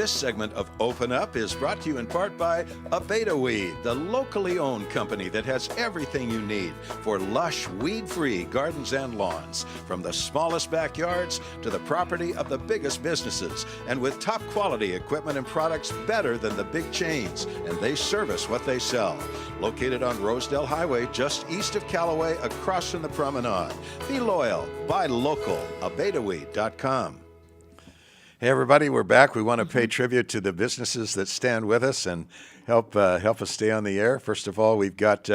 This segment of Open Up is brought to you in part by Abeta Weed, the locally owned company that has everything you need for lush, weed-free gardens and lawns, from the smallest backyards to the property of the biggest businesses, and with top quality equipment and products better than the big chains, and they service what they sell. Located on Rosedale Highway, just east of Callaway, across from the promenade. Be loyal, buy local, abetaweed.com. Hey everybody, we're back. We want to pay tribute to the businesses that stand with us and help us stay on the air. First of all, we've got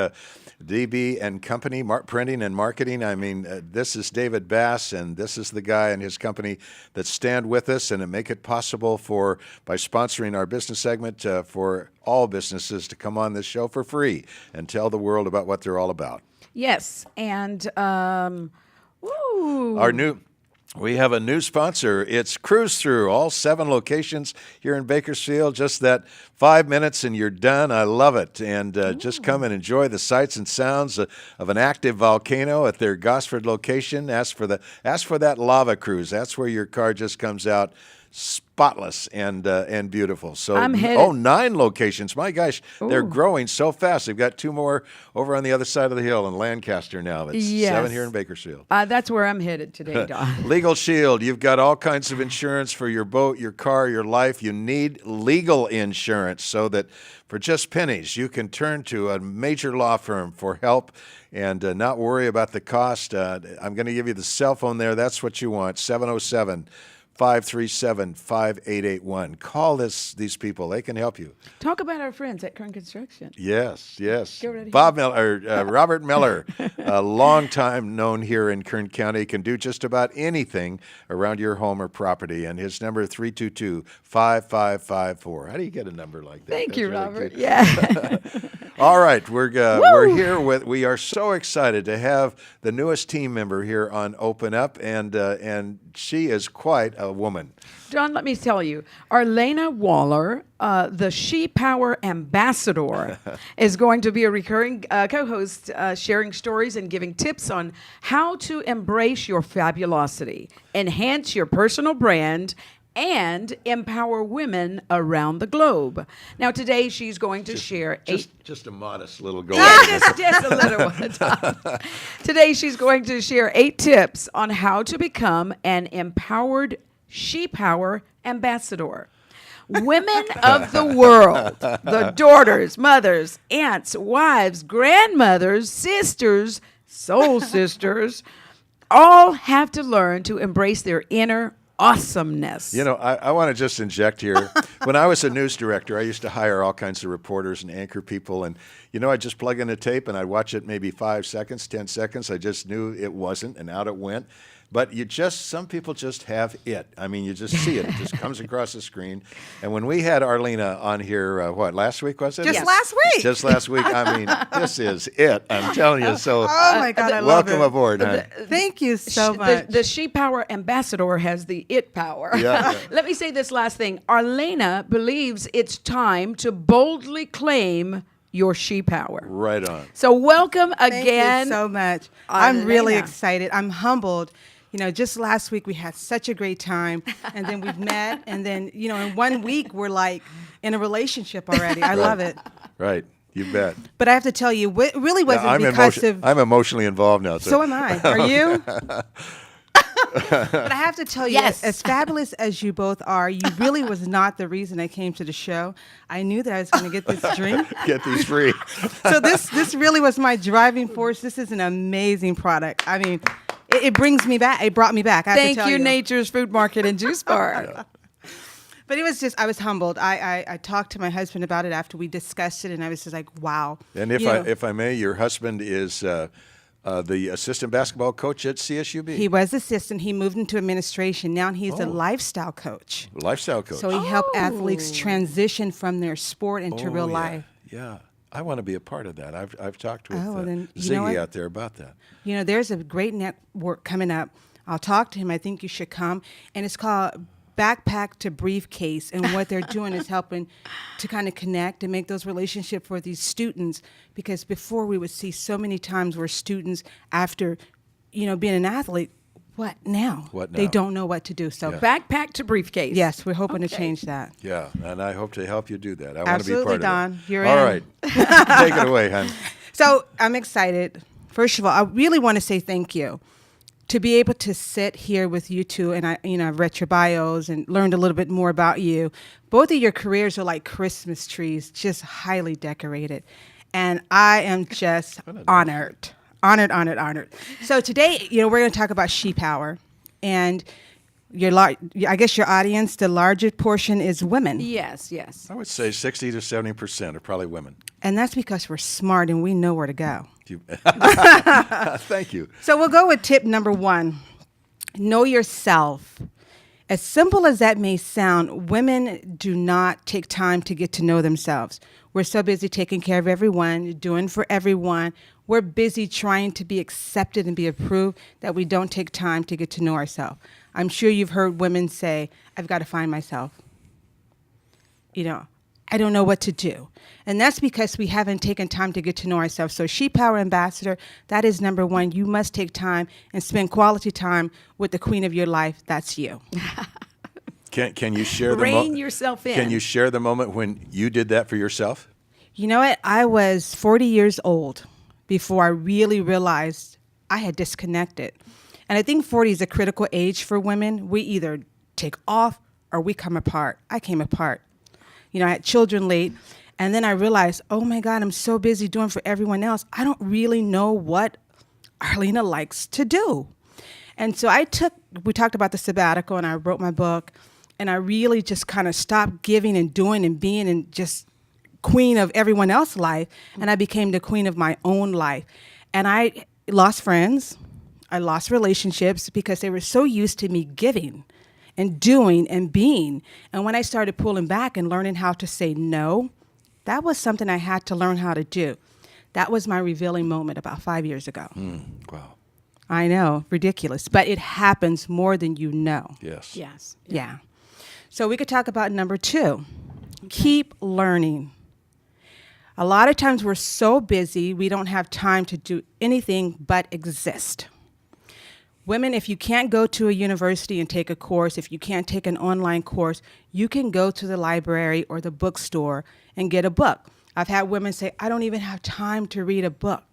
DB and Company, Printing and Marketing. I mean, this is David Bass, and this is the guy and his company that stand with us and make it possible by sponsoring our business segment for all businesses to come on this show for free and tell the world about what they're all about. Yes, and We have a new sponsor. It's Cruise Through, all 7 locations here in Bakersfield. Just that 5 minutes and you're done. I love it. And just come and enjoy the sights and sounds of an active volcano at their Gosford location. Ask for that lava cruise. That's where your car just comes out spotless and beautiful. So I'm headed. 9 locations. My gosh, they're growing so fast. They've got 2 more over on the other side of the hill in Lancaster now. It's 7 here in Bakersfield. That's where I'm headed today, Don. Legal Shield. You've got all kinds of insurance for your boat, your car, your life. You need legal insurance so that for just pennies, you can turn to a major law firm for help and not worry about the cost. I'm going to give you the cell phone there. That's what you want, 707-537-5881. Call these people. They can help you. Talk about our friends at Kern Construction. Yes. Get ready. Robert Miller, a long time known here in Kern County, can do just about anything around your home or property. And his number is 322-5554. How do you get a number like that? Thank you, really Robert. cute. Yeah. All right, we're here we are so excited to have the newest team member here on Open Up, and she is quite a woman. John, let me tell you, Arlena Waller, the She Power Ambassador, is going to be a recurring co-host, sharing stories and giving tips on how to embrace your fabulosity, enhance your personal brand, and empower women around the globe. Now, today she's going to share just a modest little goal. just a little one. Today she's going to share 8 tips on how to become an empowered She Power Ambassador. Women of the world, the daughters, mothers, aunts, wives, grandmothers, sisters, soul sisters, all have to learn to embrace their inner awesomeness. You know, I want to just inject here. When I was a news director, I used to hire all kinds of reporters and anchor people. And, I'd just plug in a tape and I'd watch it maybe 5 seconds, 10 seconds. I just knew it wasn't, and out it went. But some people just have it. I mean, you just see it. It just comes across the screen. And when we had Arlena on here, last week was it? Last week. Just last week. I mean, this is it. I'm telling you. So, oh my God, I love it. Welcome aboard, hon. Thank you so much. The She Power Ambassador has the it power. Yeah. Let me say this last thing. Arlena believes it's time to boldly claim your she power. Right on. So welcome again. Thank you so much. Arlena. I'm really excited. I'm humbled. Just last week we had such a great time, and then we've met, and then, in 1 week we're like in a relationship already. I love it. Right. You bet. But I have to tell you, it really wasn't because of... I'm emotionally involved now. So am I. Are you? But I have to tell you, Yes. as fabulous as you both are, you really was not the reason I came to the show. I knew that I was going to get this drink. Get these free. So this really was my driving force. This is an amazing product. I mean, it brings me back. It brought me back. I have to Thank tell you, Nature's Food Market and Juice Bar. But it was just, I was humbled. I talked to my husband about it after we discussed it, and I was just like, wow. And if I may, your husband is the assistant basketball coach at CSUB. He was assistant. He moved into administration. Now he's a lifestyle coach. Lifestyle coach. So he helped athletes transition from their sport into real life. Yeah. I want to be a part of that. I've talked with you know Ziggy out there about that. There's a great network coming up. I'll talk to him. I think you should come. And it's called Backpack to Briefcase. And what they're doing is helping to kind of connect and make those relationships for these students. Because before we would see so many times where students, after, being an athlete, what now? What They now? don't know what to do. So, Yeah. Backpack to briefcase. yes, we're hoping to Okay. change that. Yeah, and I hope to help you do that. I want to be Absolutely, part Don. of it. You're All in. right. Take it away, hon. So I'm excited. First of all, I really want to say thank you to be able to sit here with you two. And I've read your bios and learned a little bit more about you. Both of your careers are like Christmas trees, just highly decorated. And I am just honored. Honored. So today, we're going to talk about She Power. And I guess your audience, the largest portion is women. Yes. I would say 60 to 70% are probably women. And that's because we're smart and we know where to go. Thank you. So we'll go with tip number 1. Know yourself. As simple as that may sound, women do not take time to get to know themselves. We're so busy taking care of everyone, doing for everyone. We're busy trying to be accepted and be approved that we don't take time to get to know ourselves. I'm sure you've heard women say, I've got to find myself. I don't know what to do. And that's because we haven't taken time to get to know ourselves. So She Power Ambassador, that is number 1. You must take time and spend quality time with the queen of your life. That's you. Can you share the Rein yourself in. Can you share the moment when you did that for yourself? You know what? I was 40 years old before I really realized I had disconnected. And I think 40 is a critical age for women. We either take off or we come apart. I came apart. I had children late. And then I realized, oh my God, I'm so busy doing for everyone else. I don't really know what Arlena likes to do. And so we talked about the sabbatical and I wrote my book and I really just kind of stopped giving and doing and being and just queen of everyone else's life. And I became the queen of my own life. And I lost friends. I lost relationships because they were so used to me giving and doing and being. And when I started pulling back and learning how to say no, that was something I had to learn how to do. That was my revealing moment about 5 years ago. Wow. I know, ridiculous, but it happens more than you know. Yes. Yes. Yeah. So we could talk about number 2. Keep learning. A lot of times we're so busy, we don't have time to do anything but exist. Women, if you can't go to a university and take a course, if you can't take an online course, you can go to the library or the bookstore and get a book. I've had women say, I don't even have time to read a book.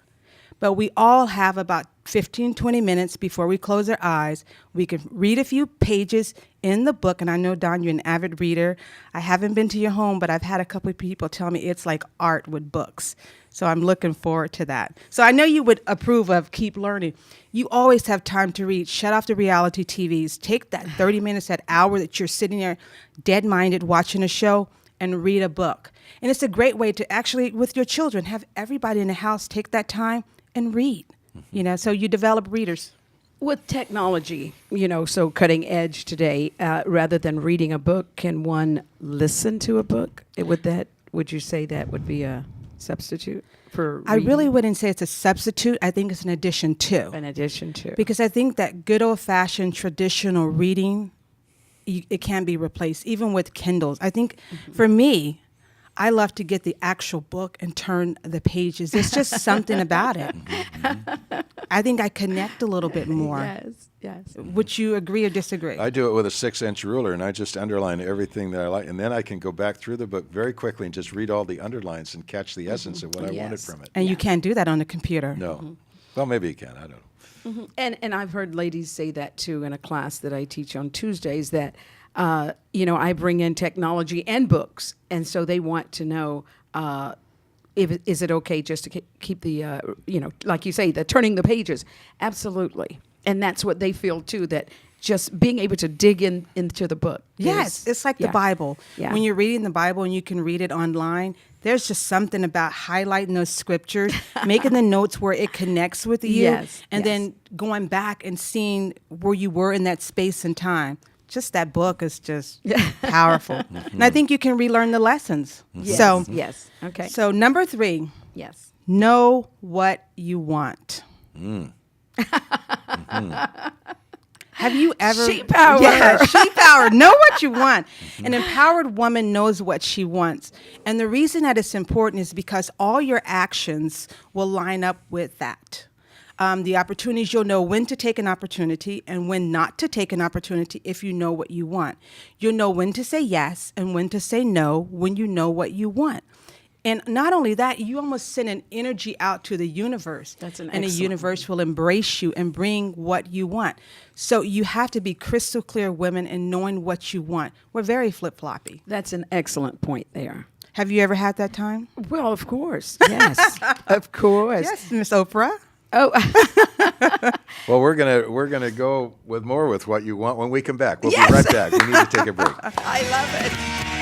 But we all have about 15, 20 minutes before we close our eyes. We can read a few pages in the book. And I know, Don, you're an avid reader. I haven't been to your home, but I've had a couple of people tell me it's like art with books. So I'm looking forward to that. So I know you would approve of keep learning. You always have time to read. Shut off the reality TVs. Take that 30 minutes, that hour that you're sitting there dead-minded watching a show and read a book. And it's a great way to actually, with your children, have everybody in the house take that time and read. So you develop readers. With technology, so cutting edge today, rather than reading a book, can one listen to a book? Would you say that would be a substitute for I reading? really wouldn't say it's a substitute. I think it's an addition to. In addition to. Because I think that good old-fashioned traditional reading, it can be replaced, even with Kindles. I think for me, I love to get the actual book and turn the pages. There's just something about it. I think I connect a little bit more. Yes. Would you agree or disagree? I do it with a 6-inch ruler, and I just underline everything that I like, and then I can go back through the book very quickly and just read all the underlines and catch the essence of what I wanted Yes. from it. And you can't do that on the computer. No. Well, maybe you can. I don't know. And I've heard ladies say that too in a class that I teach on Tuesdays that, I bring in technology and books. And so they want to know, is it okay just to keep the, like you say, the turning the pages? Absolutely. And that's what they feel too, that just being able to dig into the book. Yes, it's like the Bible. Yeah. When you're reading the Bible and you can read it online, there's just something about highlighting those scriptures, making the notes where it connects with you, Yes, and yes. then going back and seeing where you were in that space and time. Just that book is just powerful. And I think you can relearn the lessons. Yes, So, yes. Okay. so number 3, Yes. know what you want. Have you ever? She power. Yeah, she power. Know what you want. An empowered woman knows what she wants. And the reason that it's important is because all your actions will line up with that. The opportunities, you'll know when to take an opportunity and when not to take an opportunity if you know what you want. You'll know when to say yes and when to say no when you know what you want. And not only that, you almost send an energy out to the universe. That's an and the excellent universe will embrace you and bring what you want. So you have to be crystal clear, women, in knowing what you want. We're very flip-floppy. That's an excellent point there. Have you ever had that time? Well, of course. Yes. Of course. Yes, Miss Oprah. Oh, Well, we're gonna go with more with what you want when we come back. We'll Yes. be right back. We need to take a break. I love it.